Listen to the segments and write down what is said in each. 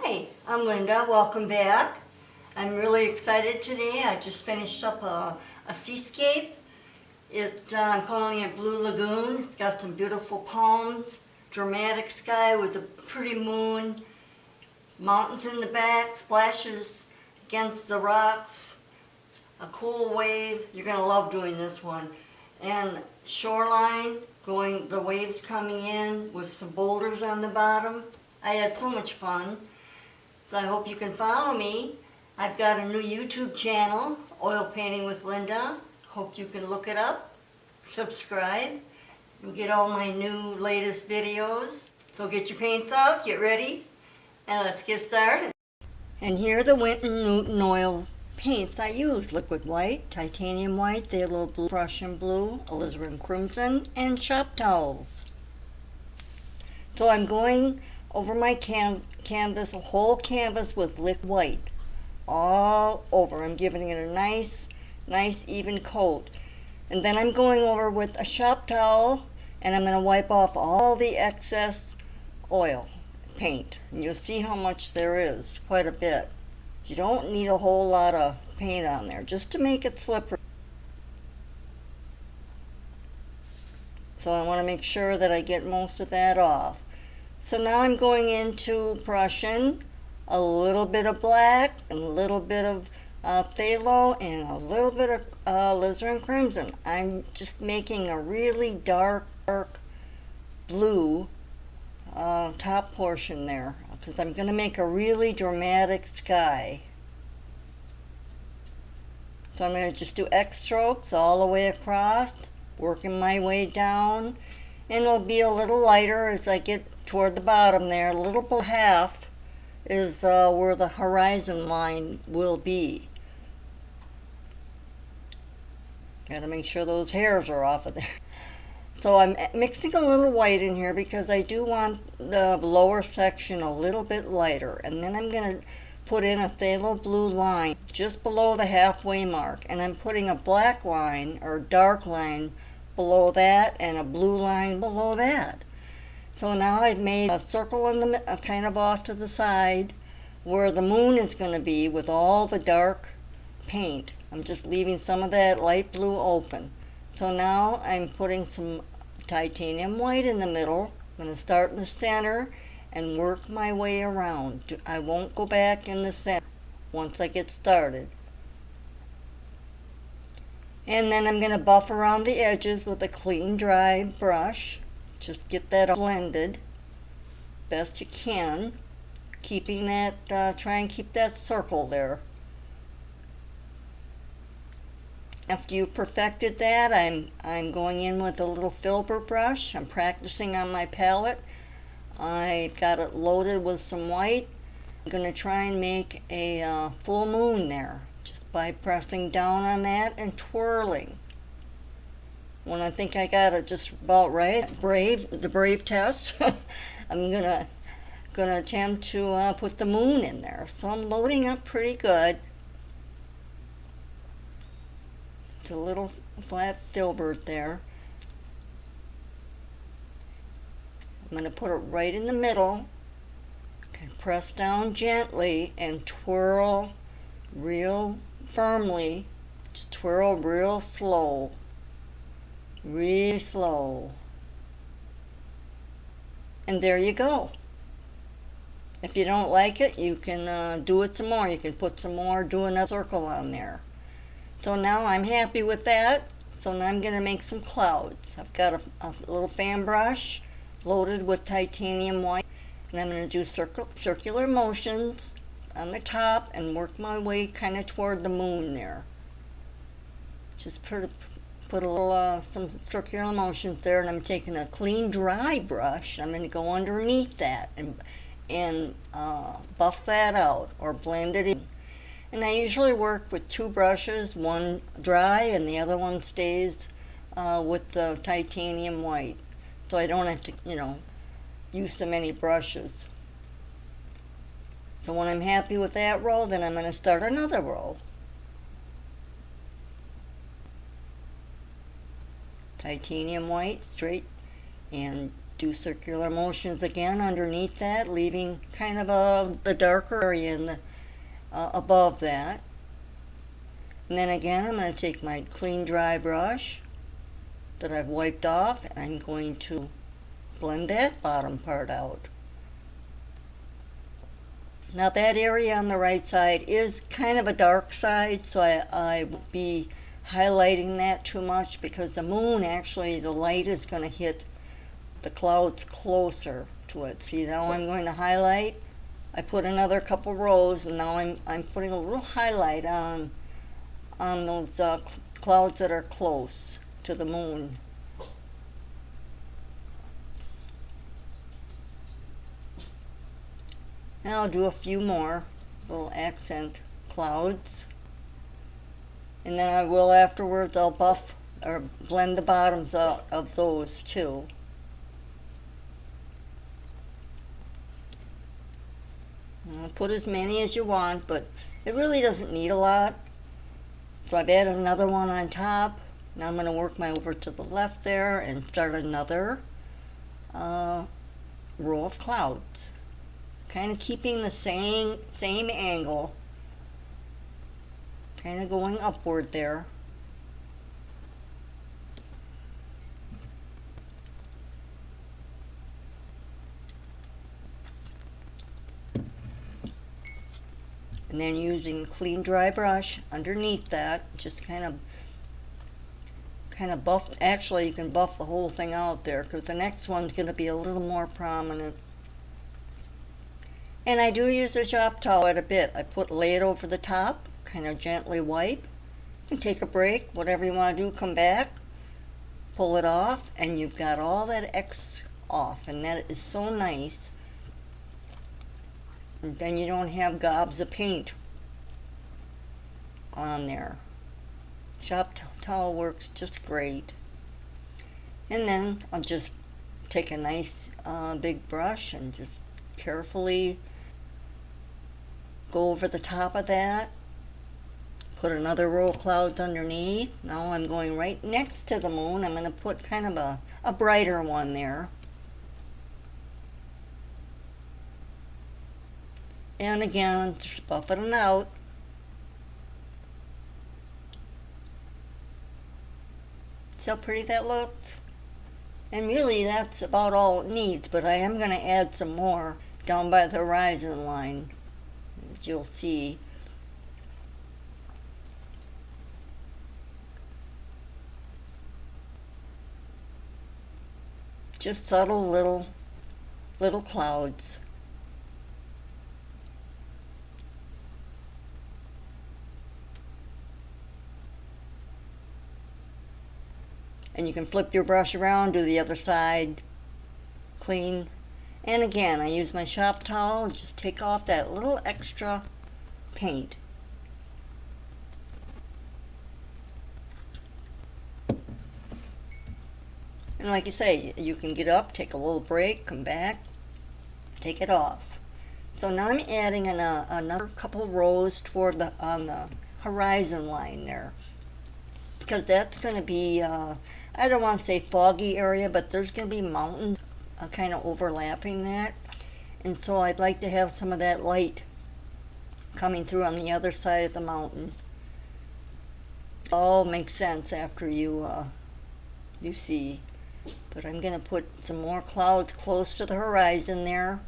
Hi, I'm Linda. Welcome back. I'm really excited today. I just finished up a seascape. I'm calling it Blue Lagoon. It's got some beautiful palms, dramatic sky with a pretty moon, mountains in the back, splashes against the rocks, a cool wave. You're going to love doing this one. And shoreline, the waves coming in with some boulders on the bottom. I had so much fun. So I hope you can follow me. I've got a new YouTube channel, Oil Painting with Linda. Hope you can look it up, subscribe. You'll get all my new latest videos. So get your paints out, get ready, and let's get started. And here are the Winton Newton oil paints I used. Liquid white, titanium white, phthalo blue, Prussian blue, alizarin crimson, and shop towels. So I'm going over my canvas, a whole canvas with liquid white, all over. I'm giving it a nice even coat. And then I'm going over with a shop towel, and I'm going to wipe off all the excess oil paint. And you'll see how much there is, quite a bit. You don't need a whole lot of paint on there, just to make it slippery. So I want to make sure that I get most of that off. So now I'm going into Prussian, a little bit of black, and a little bit of phthalo, and a little bit of alizarin crimson. I'm just making a really dark blue top portion there, because I'm going to make a really dramatic sky. So I'm going to just do X strokes all the way across, working my way down, and it'll be a little lighter as I get toward the bottom there. A little below half is where the horizon line will be. Got to make sure those hairs are off of there. So I'm mixing a little white in here because I do want the lower section a little bit lighter. And then I'm going to put in a phthalo blue line just below the halfway mark. And I'm putting a black line or dark line below that and a blue line below that. So now I've made a circle in the kind of off to the side where the moon is going to be with all the dark paint. I'm just leaving some of that light blue open. So now I'm putting some titanium white in the middle. I'm going to start in the center and work my way around. I won't go back in the center once I get started. And then I'm going to buff around the edges with a clean, dry brush. Just get that blended best you can, keeping that, try and keep that circle there. After you've perfected that, I'm going in with a little filbert brush. I'm practicing on my palette. I've got it loaded with some white. I'm going to try and make a full moon there, just by pressing down on that and twirling. When I think I got it just about right, the brave test, I'm gonna attempt to put the moon in there. So I'm loading up pretty good. It's a little flat filbert there. I'm gonna put it right in the middle. And press down gently and twirl real firmly. Just twirl real slow. Really slow. And there you go. If you don't like it, you can do it some more. You can put some more, do another circle on there. So now I'm happy with that. So now I'm going to make some clouds. I've got a little fan brush loaded with titanium white. And I'm going to do circular motions on the top and work my way kind of toward the moon there. Just put a little, some circular motions there, and I'm taking a clean, dry brush. I'm going to go underneath that and buff that out or blend it in. And I usually work with two brushes, one dry and the other one stays with the titanium white. So I don't have to, use so many brushes. So when I'm happy with that row, then I'm going to start another row. Titanium white, straight, and do circular motions again underneath that, leaving kind of the darker area in the, above that. And then again, I'm going to take my clean dry brush that I've wiped off, and I'm going to blend that bottom part out. Now that area on the right side is kind of a dark side, so I won't be highlighting that too much, because the moon, actually the light is going to hit the clouds closer to it. See, now I'm going to highlight. I put another couple rows, and now I'm putting a little highlight on those clouds that are close to the moon. And I'll do a few more little accent clouds. And then I will afterwards, I'll buff or blend the bottoms out of those too. And I'll put as many as you want, but it really doesn't need a lot. So I've added another one on top. Now I'm going to work my over to the left there and start another row of clouds. Kind of keeping the same angle, kind of going upward there. And then using clean dry brush underneath that, just kind of buff. Actually, you can buff the whole thing out there, because the next one's going to be a little more prominent. And I do use a shop towel quite a bit. I lay it over the top, kind of gently wipe, and take a break. Whatever you want to do, come back, pull it off, and you've got all that X off, and that is so nice. And then you don't have gobs of paint on there. Shop towel works just great. And then I'll just take a nice big brush and just carefully go over the top of that. Put another row of clouds underneath. Now I'm going right next to the moon. I'm going to put kind of a brighter one there. And again, just buff it out. See how pretty that looks? And really that's about all it needs, but I am going to add some more down by the horizon line, as you'll see. Just subtle little clouds. And you can flip your brush around, do the other side, clean. And again, I use my shop towel, just take off that little extra paint. And like you say, you can get up, take a little break, come back, take it off. So now I'm adding another couple rows toward on the horizon line there, because that's going to be, I don't want to say foggy area, but there's going to be mountains kind of overlapping that. And so I'd like to have some of that light coming through on the other side of the mountain. It all makes sense after you see. But I'm going to put some more clouds close to the horizon there.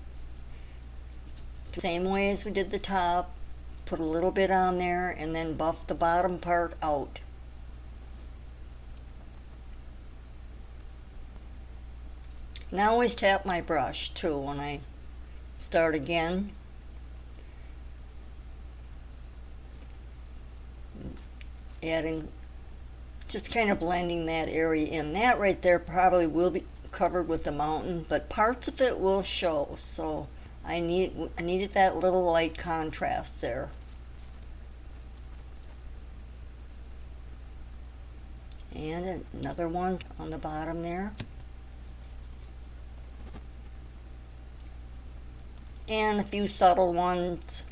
The same way as we did the top. Put a little bit on there and then buff the bottom part out. Now I always tap my brush too when I start again. Adding, just kind of blending that area in. That right there probably will be covered with the mountain, but parts of it will show. So I needed that little light contrast there. And another one on the bottom there. And a few subtle ones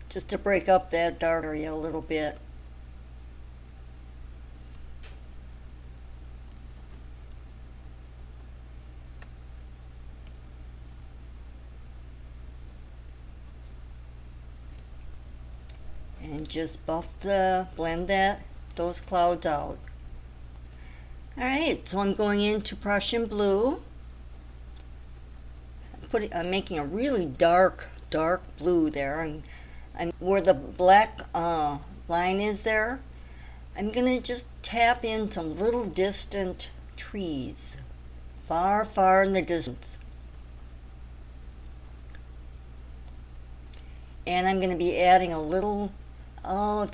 just to break up that dark area a little bit. just blend those clouds out. Alright, so I'm going into Prussian blue. I'm making a really dark blue there, and where the black line is there, I'm gonna just tap in some little distant trees, far in the distance. And I'm gonna be adding a little, I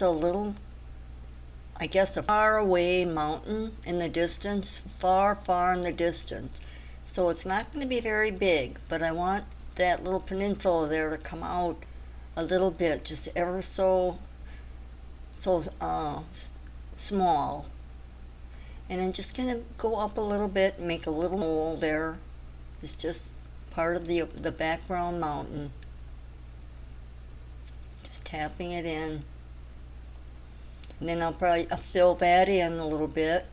guess a far away mountain in the distance, far in the distance. So it's not going to be very big, but I want that little peninsula there to come out a little bit, just ever so small. And I'm just going to go up a little bit and make a little mole there. It's just part of the background mountain. Just tapping it in. And then I'll probably fill that in a little bit.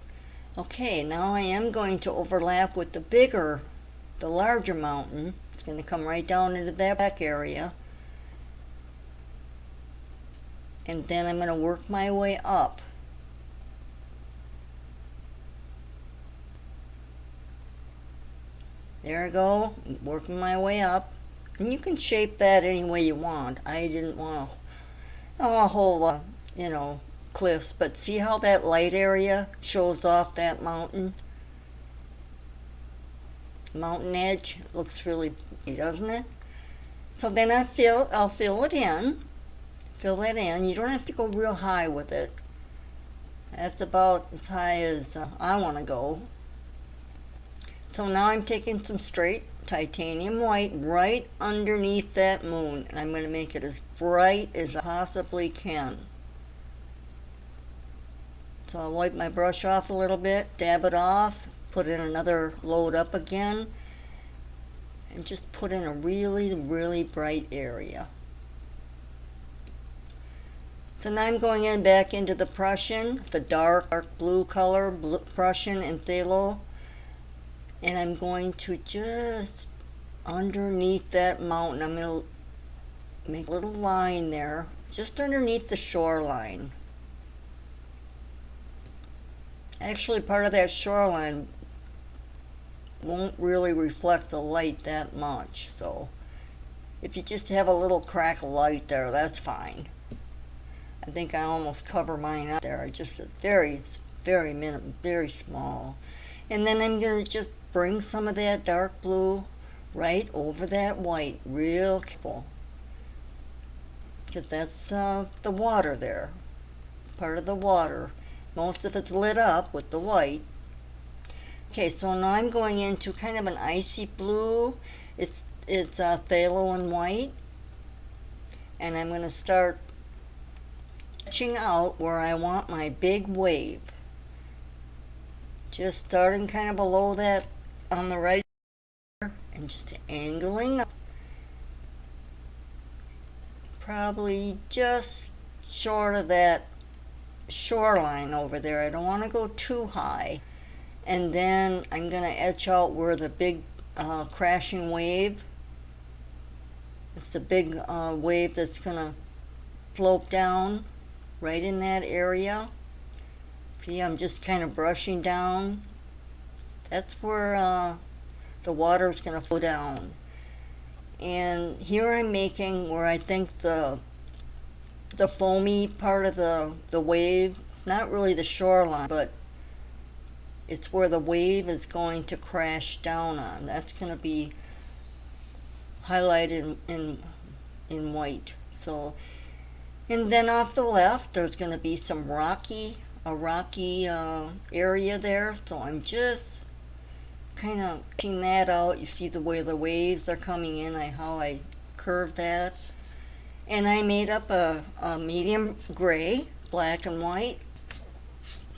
Okay, now I am going to overlap with the larger mountain. It's going to come right down into that back area. And then I'm going to work my way up. There I go, working my way up. And you can shape that any way you want. I didn't want a whole, cliffs, but see how that light area shows off that mountain edge? Looks really pretty, doesn't it? So then I'll fill it in. Fill that in. You don't have to go real high with it. That's about as high as I want to go. So now I'm taking some straight titanium white right underneath that moon, and I'm going to make it as bright as I possibly can. So I'll wipe my brush off a little bit, dab it off, put in another load up again, and just put in a really bright area. So now I'm going in back into the Prussian, the dark blue color, Prussian and phthalo, and I'm going to just underneath that mountain, I'm going to make a little line there, just underneath the shoreline. Actually, part of that shoreline won't really reflect the light that much, so if you just have a little crack of light there, that's fine. I think I almost cover mine up there, just a very small. And then I'm going to just bring some of that dark blue right over that white, real careful, because that's the water there, part of the water. Most of it's lit up with the white. Okay, so now I'm going into kind of an icy blue. It's phthalo and white. And I'm going to start sketching out where I want my big wave. Just starting kind of below that on the right and just angling up. Probably just short of that shoreline over there. I don't want to go too high. And then I'm going to etch out where the big crashing wave. It's the big wave that's going to float down right in that area. See, I'm just kind of brushing down. That's where the water is going to flow down. And here I'm making where I think the foamy part of the wave, it's not really the shoreline, but it's where the wave is going to crash down on. That's going to be highlighted in white. So, and then off the left, there's going to be a rocky area there. So I'm just kind of picking that out. You see the way the waves are coming in, how I curve that. And I made up a medium gray, black and white,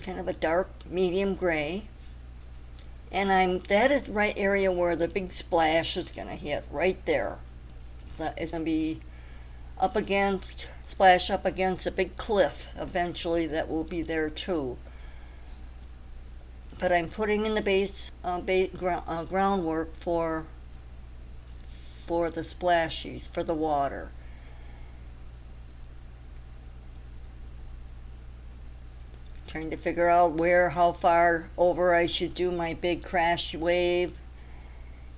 kind of a dark medium gray. And that is the right area where the big splash is going to hit, right there. So it's going to be splash up against a big cliff eventually that will be there too. But I'm putting in the groundwork for the splashies, for the water. trying to figure out how far over I should do my big crash wave.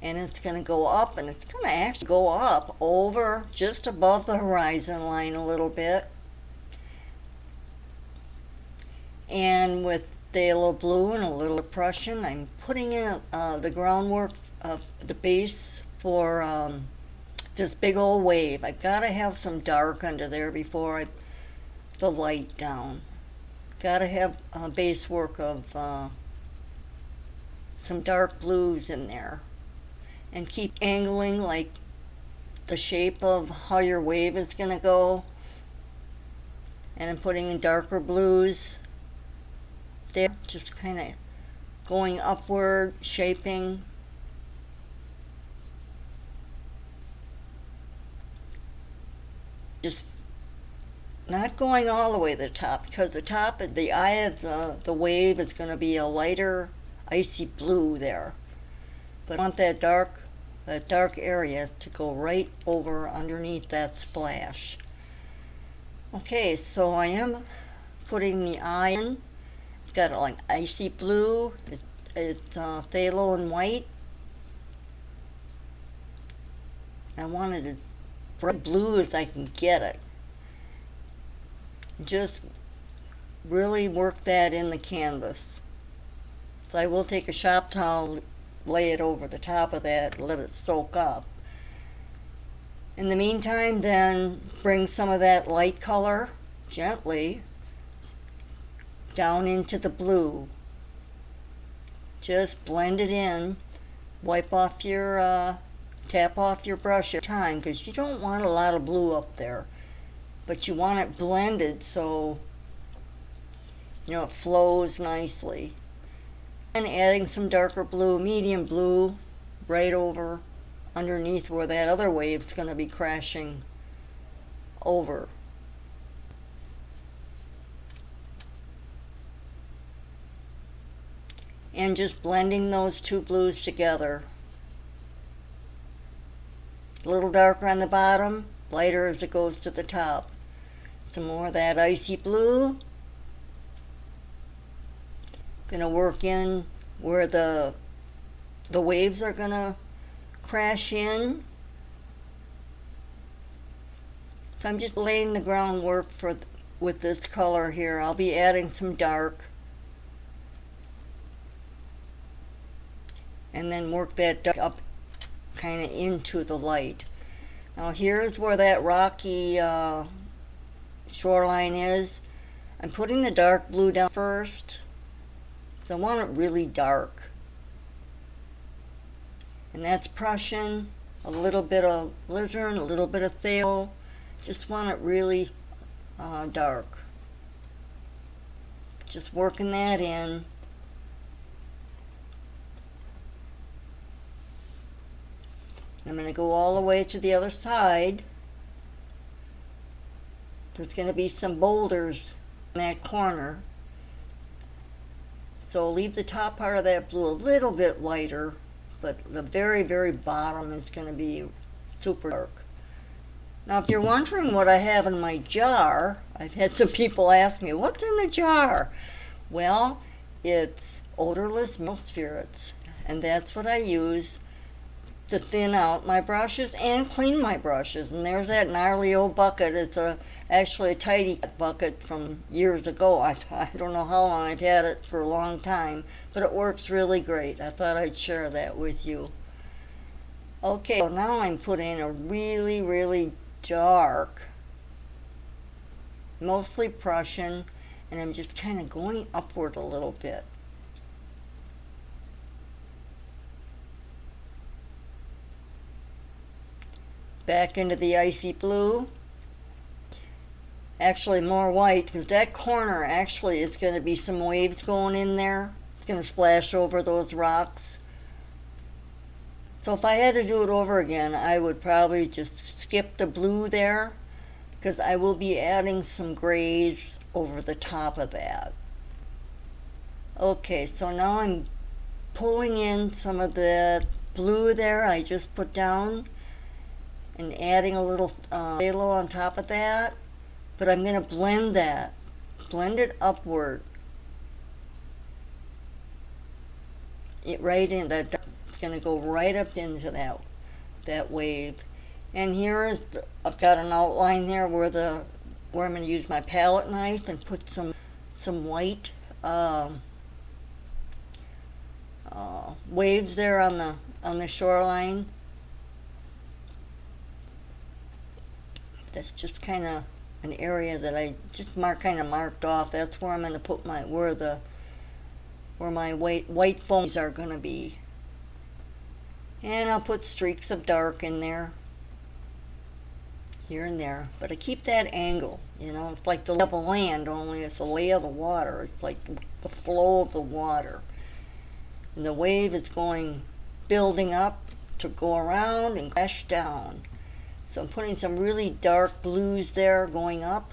And it's going to go up, and it's going to actually go up over just above the horizon line a little bit. And with phthalo blue and a little Prussian, I'm putting in the groundwork of the base for this big old wave. I've got to have some dark under there before I the light down. Got to have a base work of some dark blues in there. And keep angling like the shape of how your wave is going to go. And I'm putting in darker blues there, just kind of going upward, shaping. Just not going all the way to the top, because the eye of the wave is going to be a lighter icy blue there. But I want that dark area to go right over underneath that splash. Okay, so I am putting the eye in. It's got like icy blue, it's phthalo and white. I wanted it bright blue as I can get it. Just really work that in the canvas. So I will take a shop towel, lay it over the top of that, let it soak up. In the meantime, then bring some of that light color gently down into the blue. Just blend it in. Wipe off your, tap off your brush every time, because you don't want a lot of blue up there. But you want it blended so, it flows nicely. And adding some darker blue, medium blue, right over underneath where that other wave's going to be crashing over. And just blending those two blues together. A little darker on the bottom, lighter as it goes to the top. Some more of that icy blue. Gonna work in where the waves are gonna crash in. So I'm just laying the groundwork with this color here. I'll be adding some dark, and then work that dark up kind of into the light. Now here's where that rocky shoreline is. I'm putting the dark blue down first. So I want it really dark. And that's Prussian, a little bit of alizarin, a little bit of phthalo. Just want it really dark. Just working that in. I'm going to go all the way to the other side. There's going to be some boulders in that corner. So leave the top part of that blue a little bit lighter, but the very, very bottom is going to be super dark. Now, if you're wondering what I have in my jar, I've had some people ask me, what's in the jar? Well, it's odorless mineral spirits, and that's what I use to thin out my brushes and clean my brushes. And there's that gnarly old bucket. It's actually a tidy bucket from years ago. I don't know how long. I've had it for a long time, but it works really great. I thought I'd share that with you. Okay, so now I'm putting a really, really dark, mostly Prussian, and I'm just kind of going upward a little bit. Back into the icy blue. Actually more white, because that corner actually is going to be some waves going in there. It's going to splash over those rocks. So if I had to do it over again, I would probably just skip the blue there, because I will be adding some grays over the top of that. Okay, so now I'm pulling in some of the blue there I just put down, and adding a little phthalo on top of that. But I'm going to blend that. Blend it upward right in that. It's going to go right up into that wave. And here is I've got an outline there where I'm going to use my palette knife and put some white waves there on the shoreline. That's just kind of an area that I just kind of marked off. That's where I'm going to put where my white foams are going to be. And I'll put streaks of dark in there, here and there. But I keep that angle, it's like the lay of the land, only it's the lay of the water. It's like the flow of the water. And the wave is building up to go around and crash down. So I'm putting some really dark blues there going up.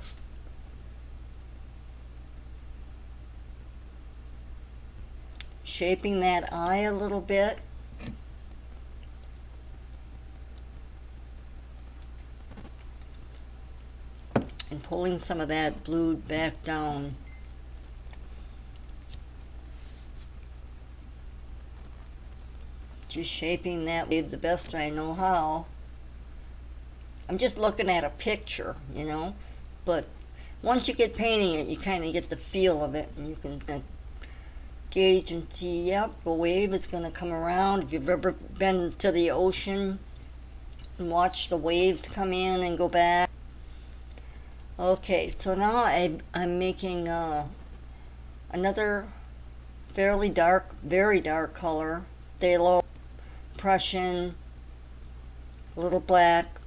Shaping that eye a little bit. And pulling some of that blue back down. Just shaping that wave the best I know how. I'm just looking at a picture, but once you get painting it, you kind of get the feel of it, and you can gauge and see, yep, the wave is going to come around. If you've ever been to the ocean and watched the waves come in and go back. Okay, so now I'm making another fairly dark, very dark color, phthalo, Prussian, a little black.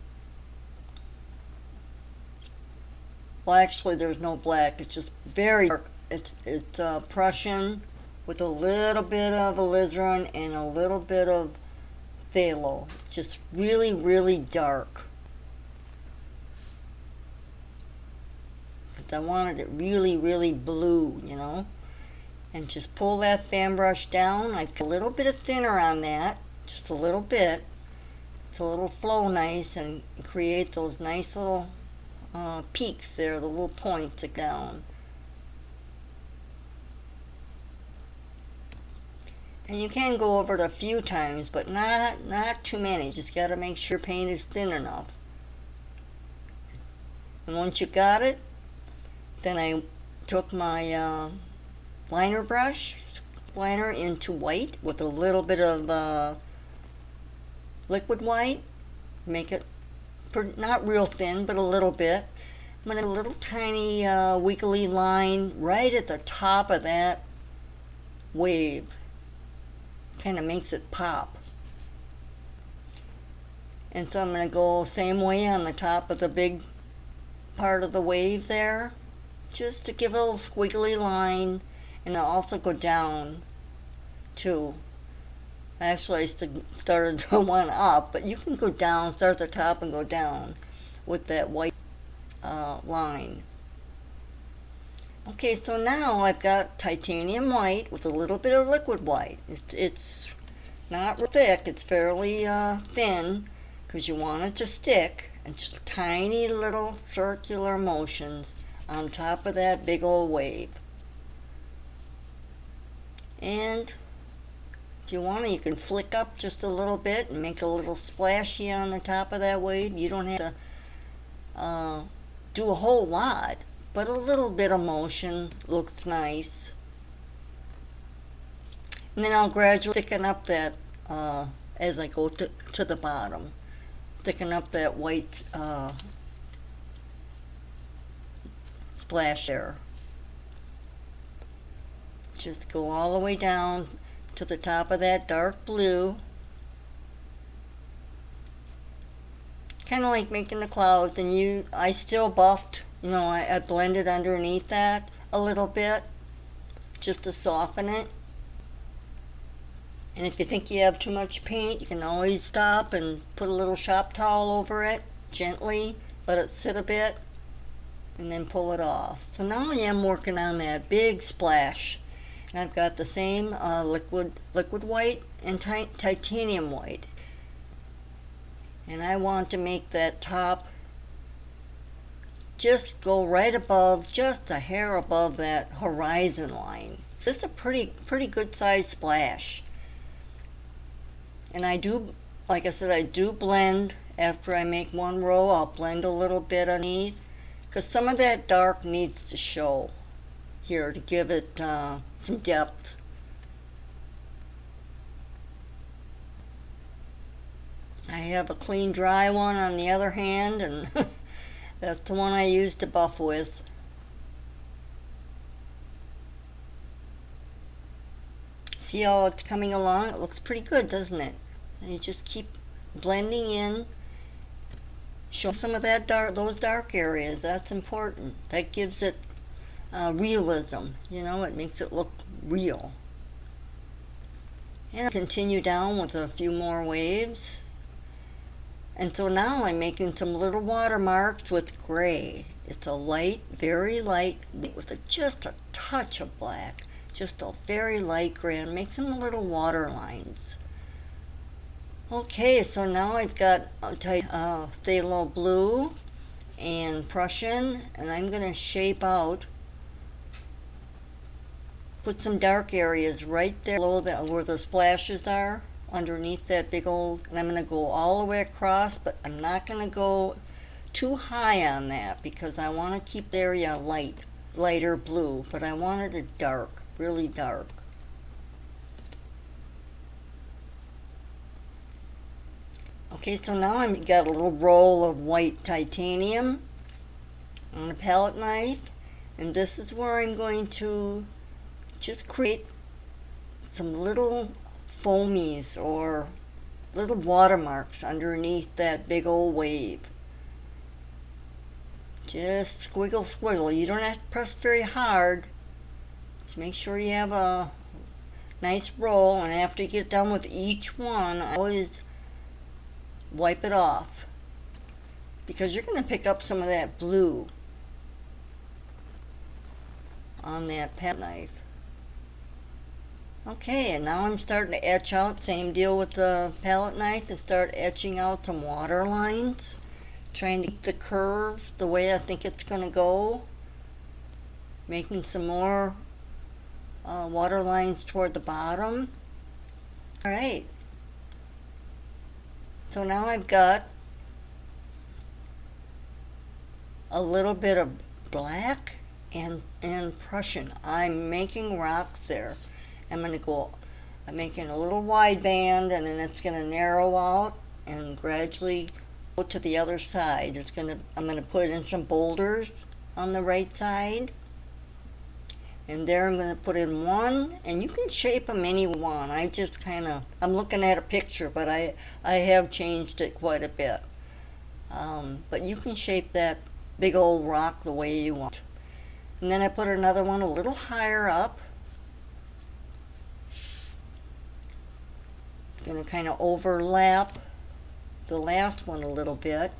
Well, actually, there's no black. It's just very dark. It's Prussian with a little bit of alizarin and a little bit of phthalo. It's just really, really dark. Because I wanted it really, really blue, And just pull that fan brush down. I've got a little bit of thinner on that, just a little bit. So it'll flow nice and create those nice little peaks there, the little points down. And you can go over it a few times, but not too many. Just got to make sure paint is thin enough. And once you got it, then I took my liner brush, liner into white with a little bit of liquid white. Make it not real thin, but a little bit. I'm going to do a little tiny wiggly line right at the top of that wave. Kind of makes it pop. And so I'm going to go same way on the top of the big part of the wave there, just to give a little squiggly line, and I'll also go down too. Actually, I started one up, but you can go down, start at the top and go down with that white line. Okay, so now I've got titanium white with a little bit of liquid white. It's not real thick, it's fairly thin, because you want it to stick, and just tiny little circular motions on top of that big old wave. And if you want to, you can flick up just a little bit and make a little splashy on the top of that wave. You don't have to do a whole lot, but a little bit of motion looks nice. And then I'll gradually thicken up that as I go to the bottom. Thicken up that white splash there. Just go all the way down to the top of that dark blue. Kind of like making the clouds, and I still buffed, I blended underneath that a little bit just to soften it. And if you think you have too much paint, you can always stop and put a little shop towel over it gently, let it sit a bit, and then pull it off. So now I am working on that big splash. And I've got the same liquid white and titanium white. And I want to make that top just go right above, just a hair above that horizon line. So this is a pretty good size splash. And I do, like I said, I do blend. After I make one row, I'll blend a little bit underneath, because some of that dark needs to show here to give it some depth. I have a clean dry one on the other hand, and that's the one I use to buff with. See how it's coming along? It looks pretty good, doesn't it? And you just keep blending in. Show some of that those dark areas. That's important. That gives it realism. You know, it makes it look real. And I'll continue down with a few more waves. And so now I'm making some little watermarks with gray. It's a light, very light, with just a touch of black. Just a very light gray, and make some little water lines. Okay, so now I've got phthalo blue and Prussian, and I'm going to shape out, put some dark areas right there below where the splashes are, underneath that big old, and I'm going to go all the way across, but I'm not going to go too high on that because I want to keep the area lighter blue, but I wanted it dark, really dark. Okay, so now I've got a little roll of white titanium on a palette knife, and this is where I'm going to just create some little foamies or little watermarks underneath that big old wave. Just squiggle, squiggle. You don't have to press very hard. Just make sure you have a nice roll, and after you get done with each one, I always wipe it off because you're going to pick up some of that blue on that palette knife. Okay, and now I'm starting to etch out, same deal with the palette knife, and start etching out some water lines, trying to keep the curve the way I think it's going to go, making some more water lines toward the bottom. Alright, so now I've got a little bit of black and Prussian. I'm making rocks there. I'm making a little wide band, and then it's going to narrow out and gradually go to the other side. I'm going to put in some boulders on the right side. And there I'm going to put in one, and you can shape them any one. I'm looking at a picture, but I have changed it quite a bit. But you can shape that big old rock the way you want. And then I put another one a little higher up. Going to kind of overlap the last one a little bit.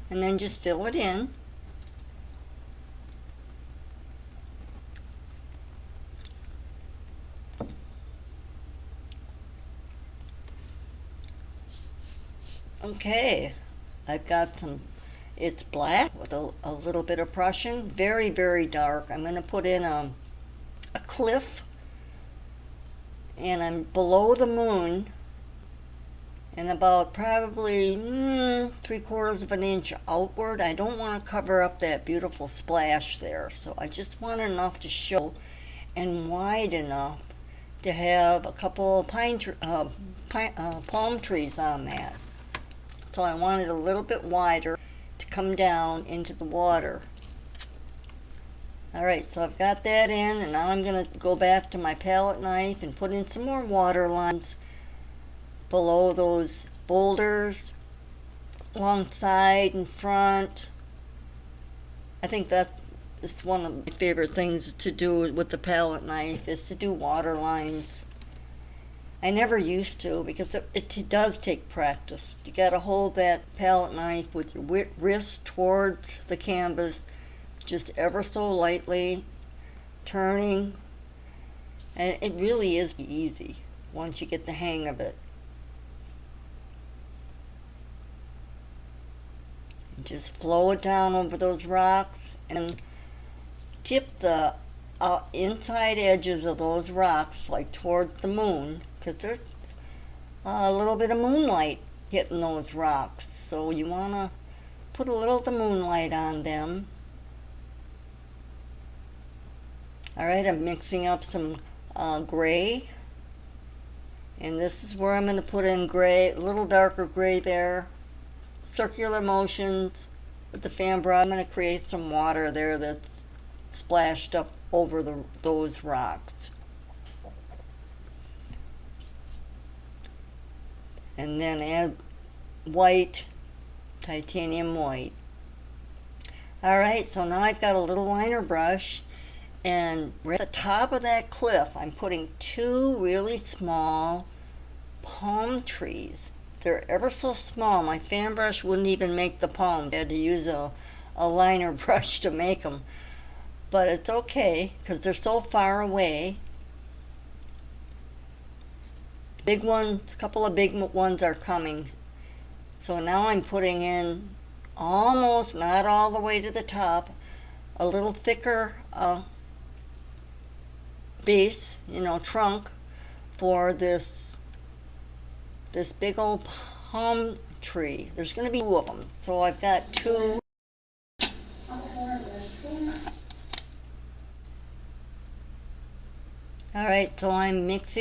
And then just fill it in. Okay, I've got it's black with a little bit of Prussian, very, very dark. I'm going to put in a cliff, and I'm below the moon, and about probably 3/4 of an inch outward. I don't want to cover up that beautiful splash there, so I just want enough to show and wide enough to have a couple of palm trees on that. So I want it a little bit wider to come down into the water. Alright, so I've got that in, and now I'm going to go back to my palette knife and put in some more water lines below those boulders, alongside and front. I think that is one of my favorite things to do with the palette knife, is to do water lines. I never used to, because it does take practice. You got to hold that palette knife with your wrist towards the canvas, just ever so lightly, turning, and it really is easy once you get the hang of it. And just flow it down over those rocks and tip the inside edges of those rocks like toward the moon, because a little bit of moonlight hitting those rocks. So you want to put a little of the moonlight on them. Alright, I'm mixing up some gray. And this is where I'm going to put in gray, a little darker gray there. Circular motions with the fan brush. I'm going to create some water there that's splashed up over those rocks. And then add white, titanium white. Alright, so now I've got a little liner brush, and right at the top of that cliff I'm putting two really small palm trees. They're ever so small. My fan brush wouldn't even make the palms. I had to use a liner brush to make them. But it's okay because they're so far away. Big ones, a couple of big ones are coming. So now I'm putting in almost, not all the way to the top, a little thicker base, trunk for this big old palm tree. There's going to be two of them. So I've got two. Alright, so I'm mix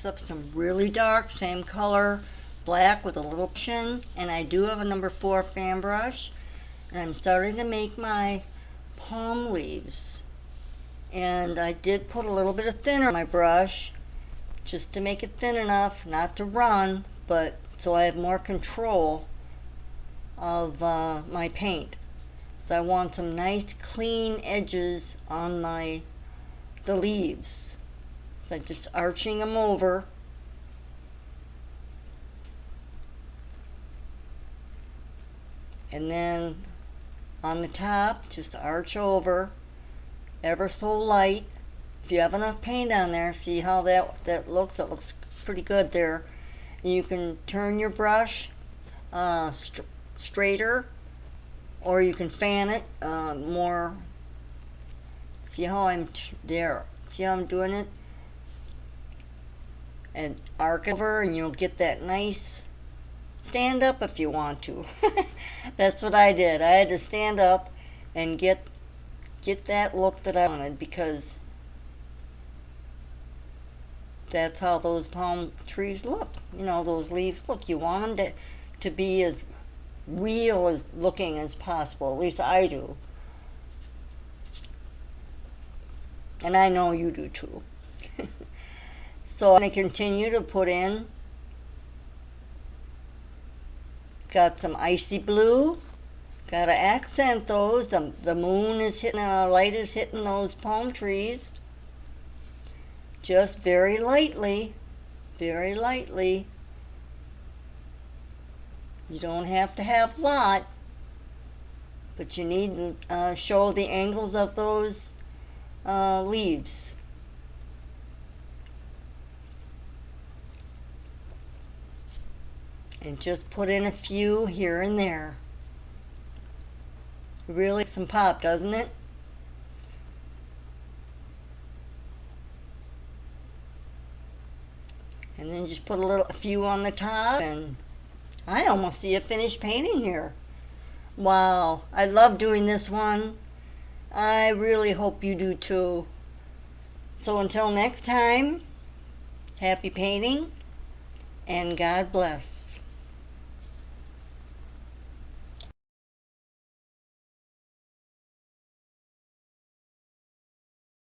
up some really dark, same color, black with a little chin, and I do have a number 4 fan brush, and I'm starting to make my palm leaves. And I did put a little bit of thinner on my brush, just to make it thin enough, not to run, but so I have more control of my paint. So I want some nice clean edges on the leaves. So I'm just arching them over. And then on the top, just arch over, ever so light. If you have enough paint on there, see how that looks? It looks pretty good there. And you can turn your brush straighter, or you can fan it more. See how I'm there? See how I'm doing it? And arc it over, and you'll get that nice stand up if you want to. That's what I did. I had to stand up and get that look that I wanted, because that's how those palm trees look. Those leaves look. You want them to be as real as looking as possible. At least I do. And I know you do too. So I'm going to continue to put in. Got some icy blue. Got to accent those. The moon is hitting, light is hitting those palm trees. Just very lightly. Very lightly. You don't have to have a lot. But you need to show the angles of those leaves. And just put in a few here and there. Really some pop, doesn't it? And then just put a few on the top, and I almost see a finished painting here. Wow, I love doing this one. I really hope you do too. So until next time, happy painting, and God bless.